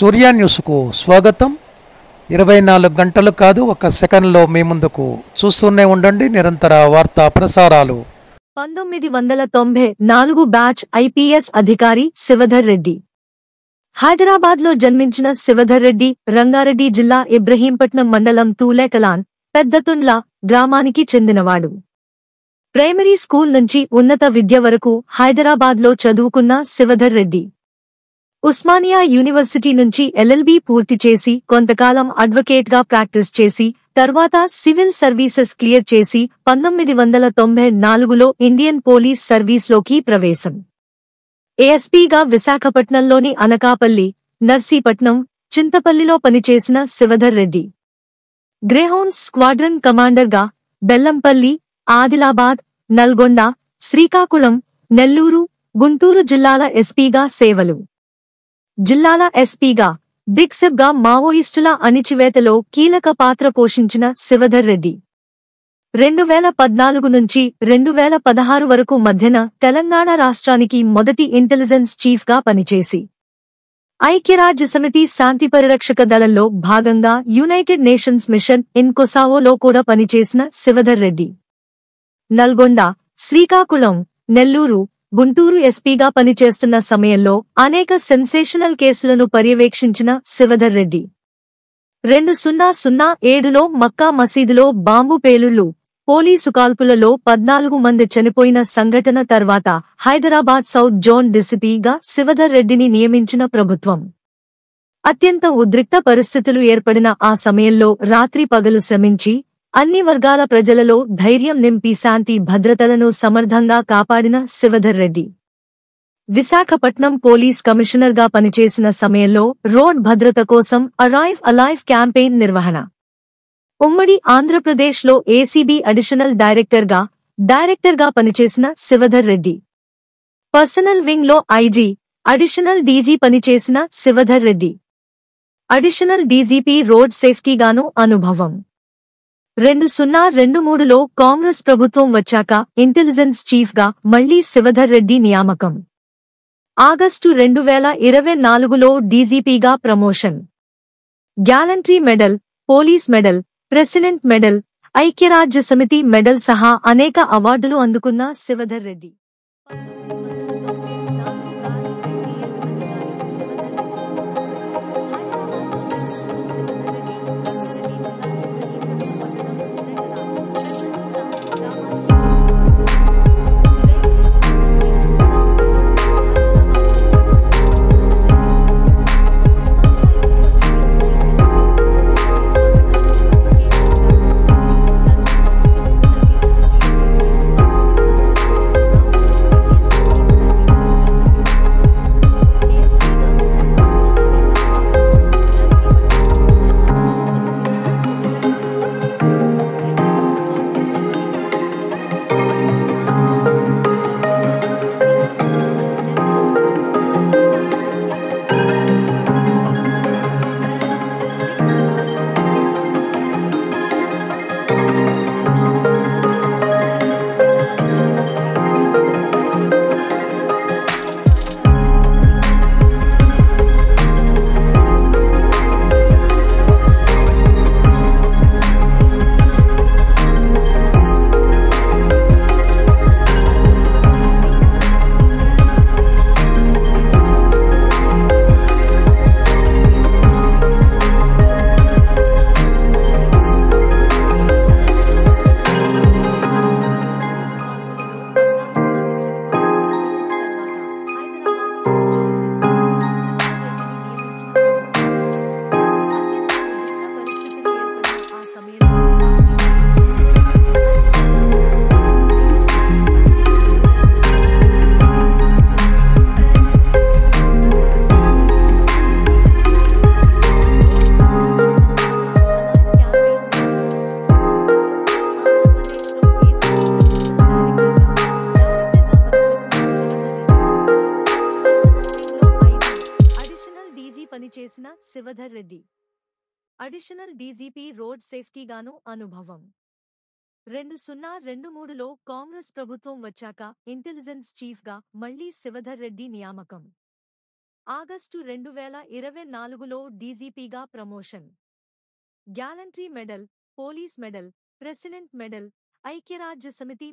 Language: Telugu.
సూర్య న్యూస్కు స్వాగతం. 24 గంటలు కాదు, ఒక సెకండ్లో మీ ముందుకు. చూస్తూనే ఉండండి నిరంతర వార్తా ప్రసారాలు. 1994 బ్యాచ్ ఐపీఎస్ అధికారి శివధర్ రెడ్డి. హైదరాబాద్లో జన్మించిన శివధర్ రెడ్డి రంగారెడ్డి జిల్లా ఇబ్రహీంపట్నం మండలం తూలేకలాన్ పెద్దతుండ్ల గ్రామానికి చెందినవాడు. ప్రైమరీ స్కూల్ నుంచి ఉన్నత విద్య వరకు హైదరాబాద్లో చదువుకున్న శివధర్ రెడ్డి ఉస్మానియా యూనివర్సిటీ నుంచి ఎల్ఎల్బీ పూర్తి చేసి కొంతకాలం అడ్వకేట్గా ప్రాక్టీస్ చేసి తర్వాత సివిల్ సర్వీసెస్ క్లియర్ చేసి 1994లో ఇండియన్ పోలీస్ సర్వీస్లోకి ప్రవేశం. ఏఎస్పీగా విశాఖపట్నంలోని అనకాపల్లి, నర్సీపట్నం, చింతపల్లిలో పనిచేసిన శివధర్ రెడ్డి గ్రేహౌండ్స్ స్క్వాడ్రన్ కమాండర్గా బెల్లంపల్లి, ఆదిలాబాద్, నల్గొండ, శ్రీకాకుళం, నెల్లూరు, గుంటూరు జిల్లాల ఎస్పీగా సేవలు. జిల్లాల ఎస్పీగా, డిక్సెప్గా మావోయిస్టుల అణిచివేతలో కీలక పాత్ర పోషించిన శివధర్ రెడ్డి 2014 నుంచి 2016 వరకు మధ్యన తెలంగాణ రాష్ట్రానికి మొదటి ఇంటెలిజెన్స్ చీఫ్గా పనిచేసి ఐక్యరాజ్యసమితి శాంతి పరిరక్షక దళంలో భాగంగా యునైటెడ్ నేషన్స్ మిషన్ ఇన్ కొసావోలో కూడా పనిచేసిన శివధర్ రెడ్డి నల్గొండ, శ్రీకాకుళం, నెల్లూరు, గుంటూరు ఎస్పీగా పనిచేస్తున్న సమయంలో అనేక సెన్సేషనల్ కేసులను పర్యవేక్షించిన శివధర్ రెడ్డి 2007లో మక్కా మసీదులో బాంబు పేలుళ్లు, పోలీసు కాల్పులలో 14 మంది చనిపోయిన సంఘటన తర్వాత హైదరాబాద్ సౌత్ జోన్ డీసీపీగా శివధర్ రెడ్డిని నియమించిన ప్రభుత్వం. అత్యంత ఉద్రిక్త పరిస్థితులు ఏర్పడిన ఆ సమయంలో రాత్రి పగలు శ్రమించి అన్ని వర్గాల ప్రజలలో ధైర్యం నింపి శాంతి భద్రతలను సమర్థంగా కాపాడిన శివధర్ రెడ్డి విశాఖపట్నం పోలీస్ కమిషనర్గా పనిచేసిన సమయంలో రోడ్ భద్రత కోసం అరైవ్ అలైవ్ క్యాంపెయిన్ నిర్వహణ, ఉమ్మడి ఆంధ్రప్రదేశ్లో ఏసీబీ అడిషనల్ డైరెక్టర్గా పనిచేసిన శివధర్ రెడ్డి పర్సనల్ వింగ్లో ఐజీ, అడిషనల్ డీజీ పనిచేసిన Shivadhar Reddy additional DGP road సేఫ్టీగాను అనుభవం. 2023లో కాంగ్రెస్ ప్రభుత్వం వచ్చాక ఇంటెలిజెన్స్ చీఫ్గా మళ్లీ శివధర్ రెడ్డి నియామకం. ఆగస్టు 2024లో డీజీపీగా promotion. Gallantry medal, police medal, president medal, ఐక్యరాజ్యసమితి మెడల్ సహా అనేక అవార్డులు అందుకున్న శివధర్ రెడ్డి పనిచేసిన Shivadhar Reddy additional DGP road సేఫ్టీగాను అనుభవం. 2023లో కాంగ్రెస్ ప్రభుత్వం వచ్చాక ఇంటెలిజెన్స్ చీఫ్గా మళ్లీ శివధర్ రెడ్డి నియామకం. ఆగస్టు 2024లో డీజీపీగా promotion. Gallantry medal, police medal, president medal, ఐక్యరాజ్యసమితి